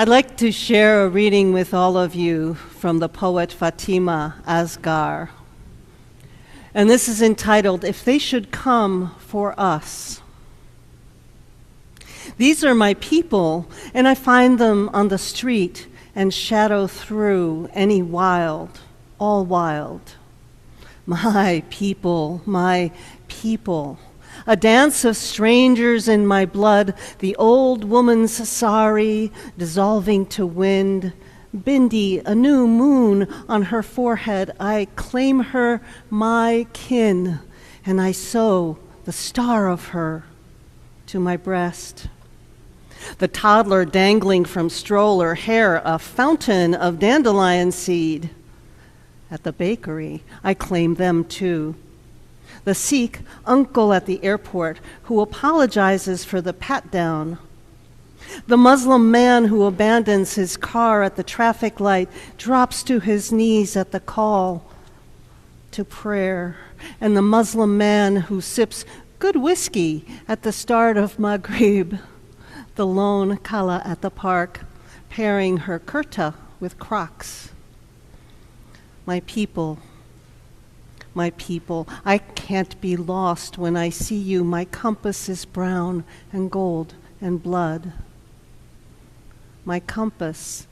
I'd like to share a reading with all of you from the poet Fatima Asghar. And this is entitled, If They Should Come for Us. These are my people, and I find them on the street and shadow through any wild, all wild. My people, a dance of strangers in my blood, the old woman's sari dissolving to wind, Bindi, a new moon on her forehead, I claim her my kin, and I sew the star of her to my breast. The toddler dangling from stroller, hair a fountain of dandelion seed. At the bakery, I claim them too. The Sikh uncle at the airport who apologizes for the pat-down. The Muslim man who abandons his car at the traffic light, drops to his knees at the call to prayer. And the Muslim man who sips good whiskey at the start of McCabe. The lone Kala at the park, pairing her kurta with Crocs. My people, I can't be lost when I see you. My compass is brown and gold and blood. My compass,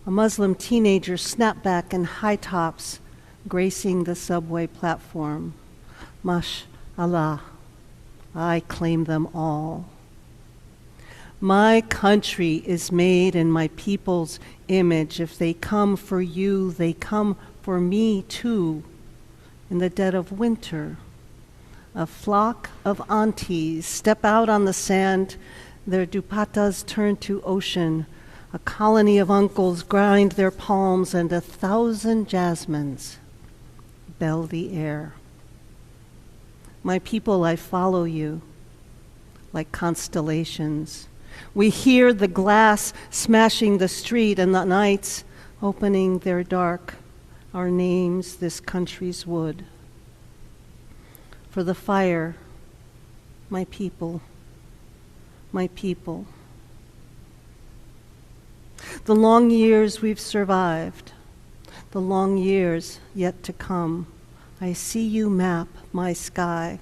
a Muslim teenager snapback and high tops gracing the subway platform. Mashallah, I claim them all. My country is made in my people's image. If they come for you, they come for me too. In the dead of winter, a flock of aunties step out on the sand, their dupattas turn to ocean. A colony of uncles grind their palms, and 1,000 jasmines bell the air. My people, I follow you like constellations. We hear the glass smashing the street and the nights opening their dark, our names this country's wood. For the fire, my people. The long years we've survived, the long years yet to come, I see you map my sky,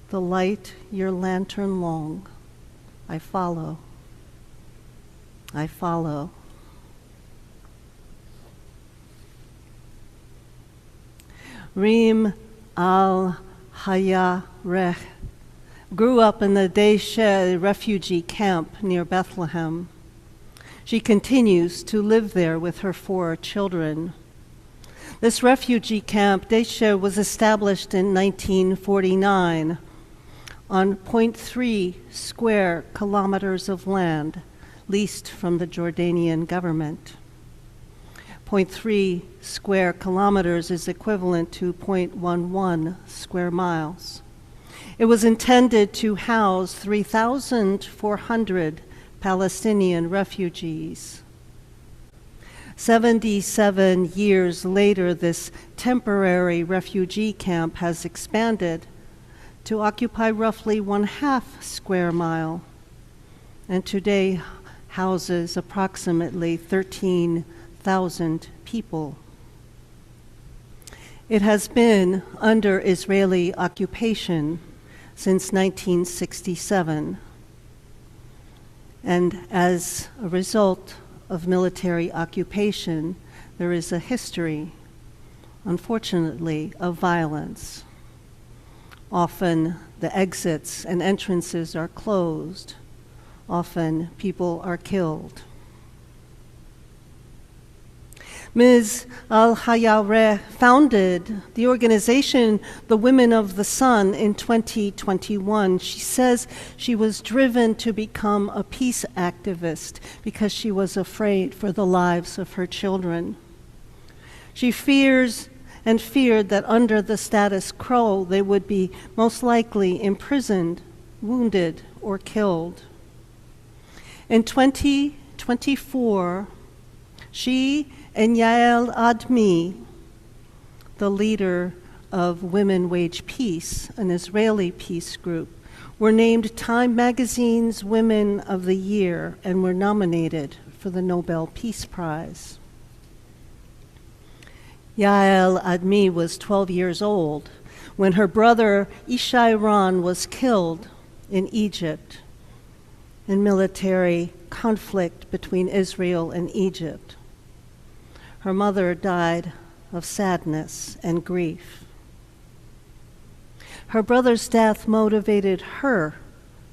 the light your lantern long, I follow. Reem al-Hayareh grew up in the Daesh refugee camp near Bethlehem. She continues to live there with her 4 children. This refugee camp, Daesh, was established in 1949 on 0.3 square kilometers of land leased from the Jordanian government. 0.3 square kilometers is equivalent to 0.11 square miles. It was intended to house 3,400 Palestinian refugees. 77 years later, this temporary refugee camp has expanded to occupy roughly 1/2 square mile, and today houses approximately 13,000 people. It has been under Israeli occupation since 1967, and as a result of military occupation, there is a history, unfortunately, of violence. Often the exits and entrances are closed. Often people are killed. Ms. Al-Hayareh founded the organization The Women of the Sun in 2021. She says she was driven to become a peace activist because she was afraid for the lives of her children. She feared that under the status quo they would be most likely imprisoned, wounded, or killed. In 2024, she and Yael Admi, the leader of Women Wage Peace, an Israeli peace group, were named Time Magazine's Women of the Year and were nominated for the Nobel Peace Prize. Yael Admi was 12 years old when her brother Ishai Ron was killed in Egypt in military conflict between Israel and Egypt. Her mother died of sadness and grief. Her brother's death motivated her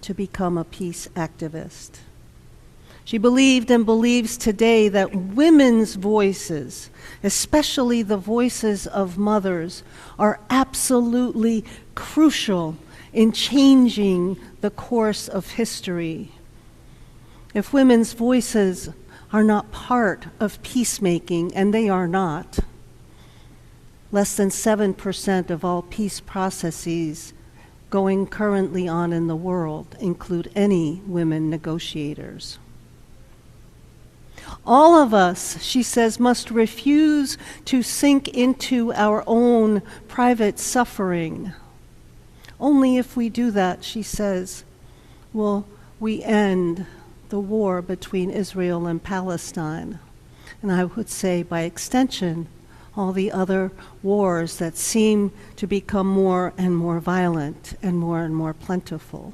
to become a peace activist. She believed and believes today that women's voices, especially the voices of mothers, are absolutely crucial in changing the course of history. If women's voices are not part of peacemaking, and they are not, less than 7% of all peace processes going currently on in the world include any women negotiators. All of us, she says, must refuse to sink into our own private suffering. Only if we do that, she says, will we end the war between Israel and Palestine. And I would say, by extension, all the other wars that seem to become more and more violent and more plentiful.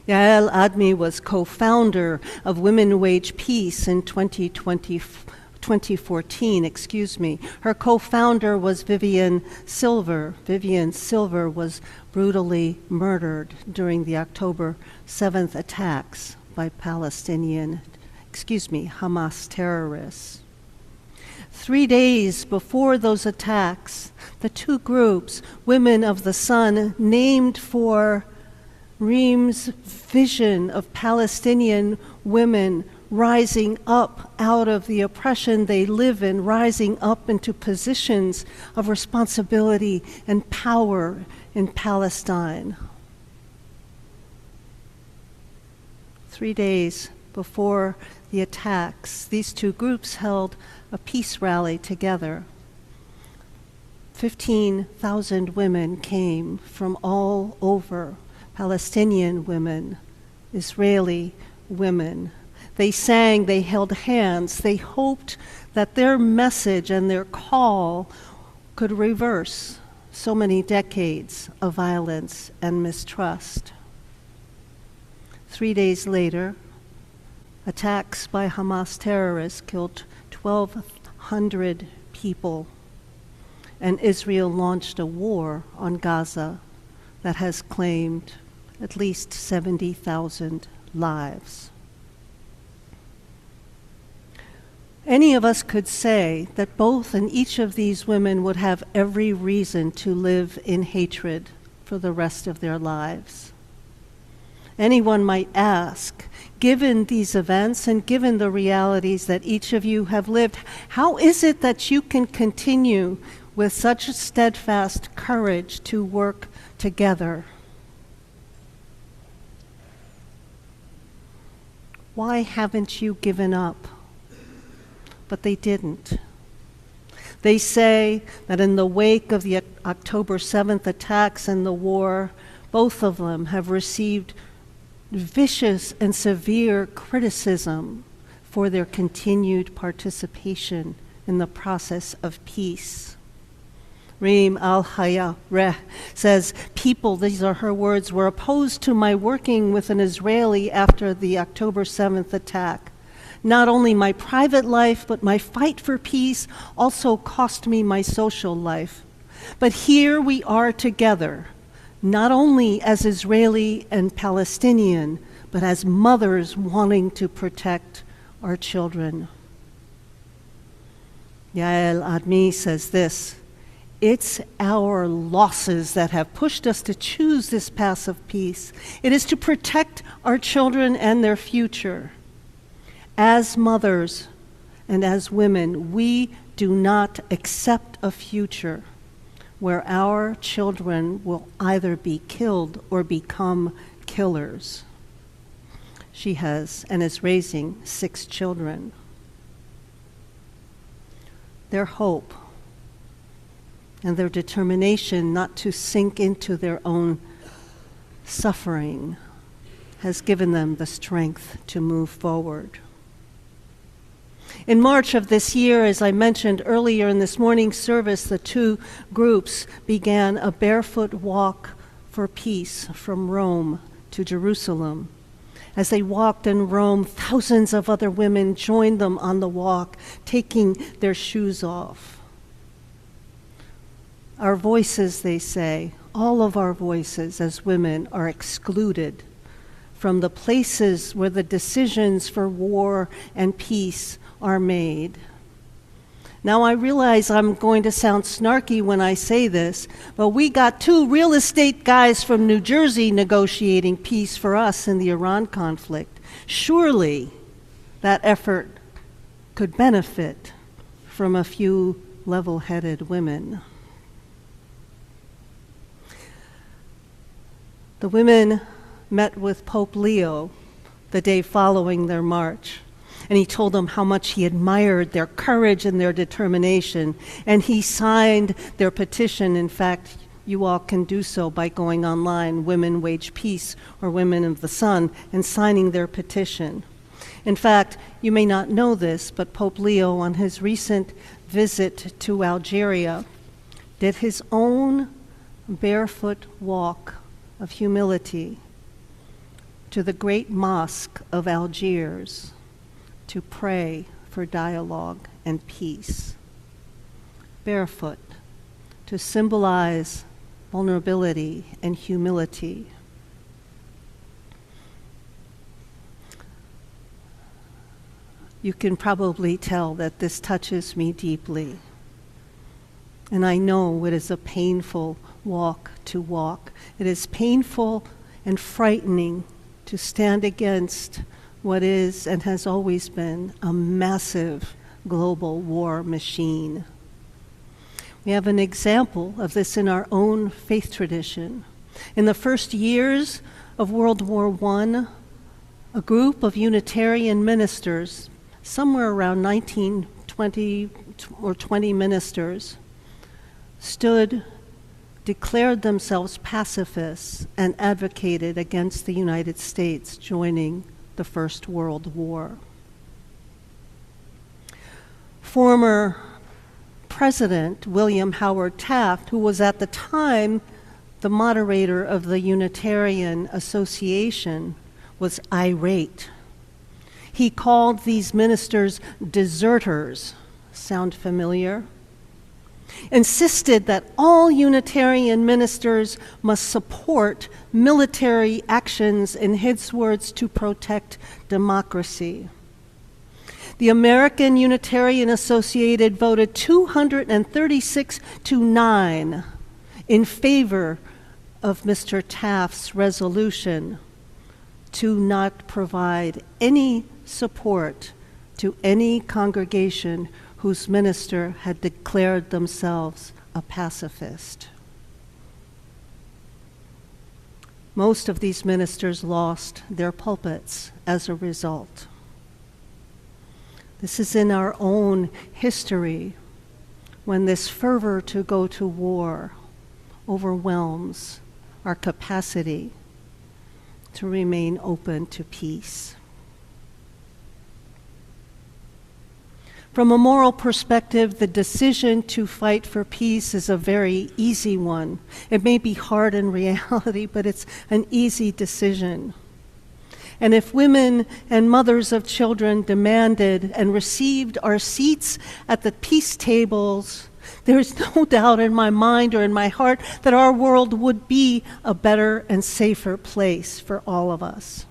Yael Admi was co-founder of Women Wage Peace in 2014. Her co-founder was Vivian Silver. Vivian Silver was brutally murdered during the October 7th attacks by Hamas terrorists. 3 days before those attacks, the two groups, Women of the Sun, named for Reem's vision of Palestinian women rising up out of the oppression they live in, rising up into positions of responsibility and power in Palestine. 3 days before the attacks, these two groups held a peace rally together. 15,000 women came from all over, Palestinian women, Israeli women. They sang, they held hands, they hoped that their message and their call could reverse so many decades of violence and mistrust. 3 days later, attacks by Hamas terrorists killed 1,200 people, and Israel launched a war on Gaza that has claimed at least 70,000 lives. Any of us could say that both and each of these women would have every reason to live in hatred for the rest of their lives. Anyone might ask, given these events and given the realities that each of you have lived, how is it that you can continue with such steadfast courage to work together? Why haven't you given up? But they didn't. They say that in the wake of the October 7th attacks and the war, both of them have received vicious and severe criticism for their continued participation in the process of peace. Reem al-Hayareh says, people, these are her words, were opposed to my working with an Israeli after the October 7th attack. Not only my private life, but my fight for peace also cost me my social life. But here we are together, not only as Israeli and Palestinian, but as mothers wanting to protect our children. Yael Admi says this, it's our losses that have pushed us to choose this path of peace. It is to protect our children and their future. As mothers and as women, we do not accept a future where our children will either be killed or become killers. She has and is raising 6 children. Their hope and their determination not to sink into their own suffering has given them the strength to move forward. In March of this year, as I mentioned earlier in this morning's service, the two groups began a barefoot walk for peace from Rome to Jerusalem. As they walked in Rome, thousands of other women joined them on the walk, taking their shoes off. Our voices, they say, all of our voices as women are excluded from the places where the decisions for war and peace are made. Now I realize I'm going to sound snarky when I say this, but we got two real estate guys from New Jersey negotiating peace for us in the Iran conflict. Surely that effort could benefit from a few level-headed women. The women met with Pope Leo the day following their march, and he told them how much he admired their courage and their determination, and he signed their petition. In fact, you all can do so by going online, Women Wage Peace or Women of the Sun, and signing their petition. In fact, you may not know this, but Pope Leo, on his recent visit to Algeria, did his own barefoot walk of humility to the great mosque of Algiers to pray for dialogue and peace. Barefoot, to symbolize vulnerability and humility. You can probably tell that this touches me deeply. And I know it is a painful walk to walk. It is painful and frightening to stand against what is and has always been a massive global war machine. We have an example of this in our own faith tradition. In the first years of World War I, a group of Unitarian ministers, somewhere around 19, 20 or 20 ministers, declared themselves pacifists and advocated against the United States joining the First World War. Former President William Howard Taft, who was at the time the moderator of the Unitarian Association, was irate. He called these ministers deserters. Sound familiar? Insisted that all Unitarian ministers must support military actions, in his words, to protect democracy. The American Unitarian Associated voted 236-9 in favor of Mr. Taft's resolution to not provide any support to any congregation whose minister had declared themselves a pacifist. Most of these ministers lost their pulpits as a result. This is in our own history when this fervor to go to war overwhelms our capacity to remain open to peace. From a moral perspective, the decision to fight for peace is a very easy one. It may be hard in reality, but it's an easy decision. And if women and mothers of children demanded and received our seats at the peace tables, there is no doubt in my mind or in my heart that our world would be a better and safer place for all of us.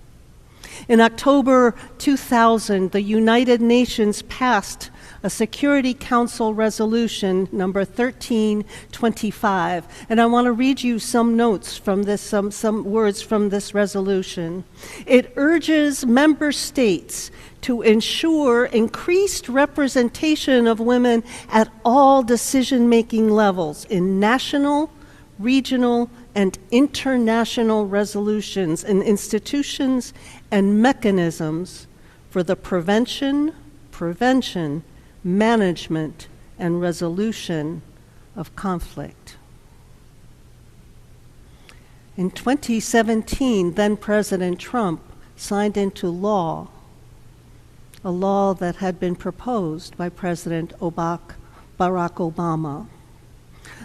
In October 2000, the United Nations passed a Security Council resolution number 1325, and I want to read you some notes from this, some words from this resolution. It urges member states to ensure increased representation of women at all decision-making levels in national, regional, and international resolutions and institutions and mechanisms for the prevention, management, and resolution of conflict. In 2017, then President Trump signed into law a law that had been proposed by President Barack Obama.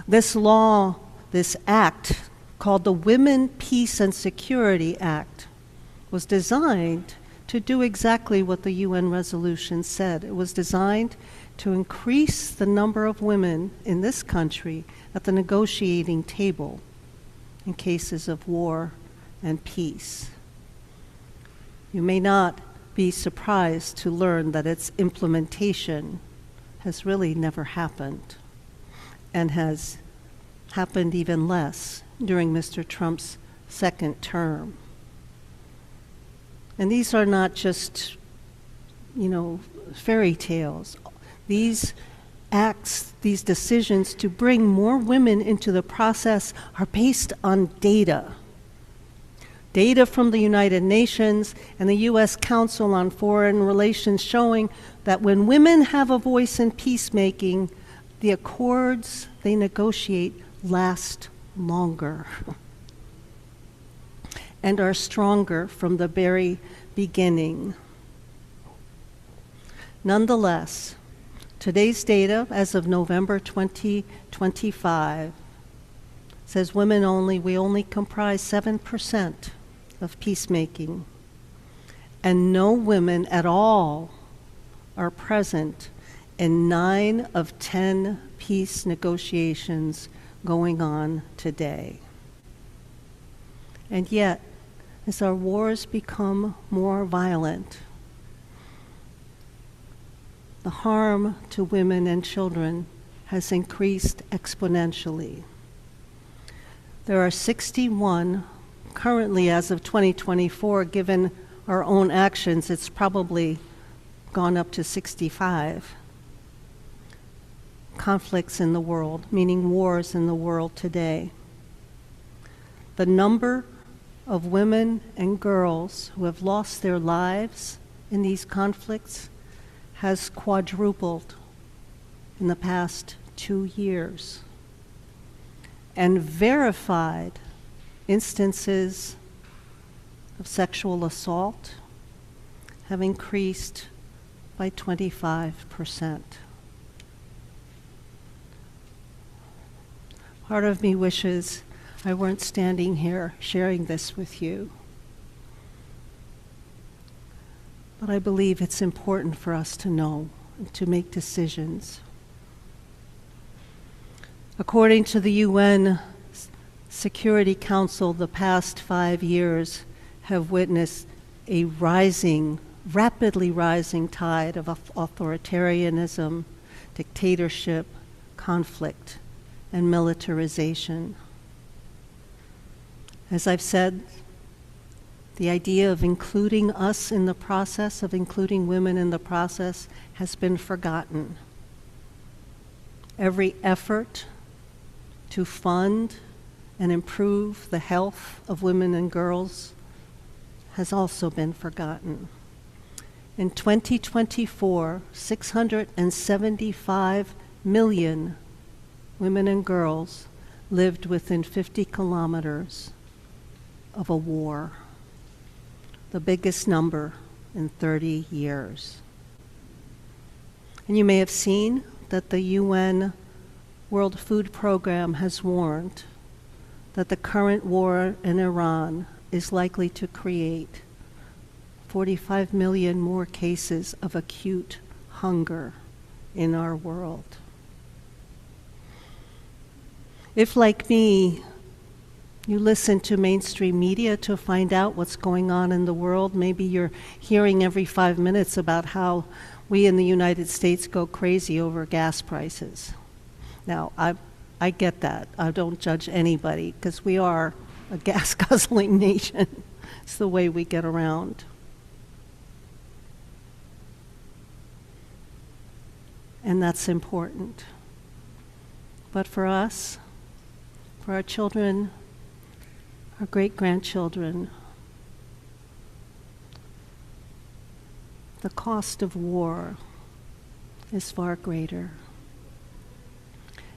This law, this act, called the Women, Peace, and Security Act, was designed to do exactly what the UN resolution said. It was designed to increase the number of women in this country at the negotiating table in cases of war and peace. You may not be surprised to learn that its implementation has really never happened, and has happened even less during Mr. Trump's second term. And these are not just, fairy tales. These acts, these decisions to bring more women into the process are based on data. Data from the United Nations and the U.S. Council on Foreign Relations showing that when women have a voice in peacemaking, the accords they negotiate last longer and are stronger from the very beginning. Nonetheless, today's data, as of November 2025, says we only comprise 7% of peacemaking, and no women at all are present in 9 of 10 peace negotiations going on today. And yet, as our wars become more violent, the harm to women and children has increased exponentially. There are 61, currently as of 2024, given our own actions, it's probably gone up to 65 conflicts in the world, meaning wars in the world today. The number of women and girls who have lost their lives in these conflicts has quadrupled in the past 2 years. And verified instances of sexual assault have increased by 25%. Part of me wishes I weren't standing here sharing this with you. But I believe it's important for us to know and to make decisions. According to the UN Security Council, the past 5 years have witnessed a rapidly rising tide of authoritarianism, dictatorship, conflict, and militarization. As I've said, the idea of including us in the process, of including women in the process, has been forgotten. Every effort to fund and improve the health of women and girls has also been forgotten. In 2024, 675 million women and girls lived within 50 kilometers of a war, the biggest number in 30 years. And you may have seen that the UN World Food Program has warned that the current war in Iran is likely to create 45 million more cases of acute hunger in our world. If, like me, you listen to mainstream media to find out what's going on in the world, maybe you're hearing every 5 minutes about how we in the United States go crazy over gas prices. Now, I get that. I don't judge anybody, because we are a gas-guzzling nation. It's the way we get around. And that's important. But for us, for our children, our great-grandchildren, the cost of war is far greater.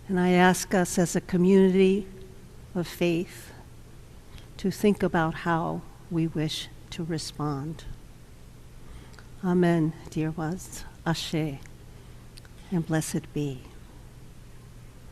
And I ask us as a community of faith to think about how we wish to respond. Amen, dear ones. Ashe, and blessed be.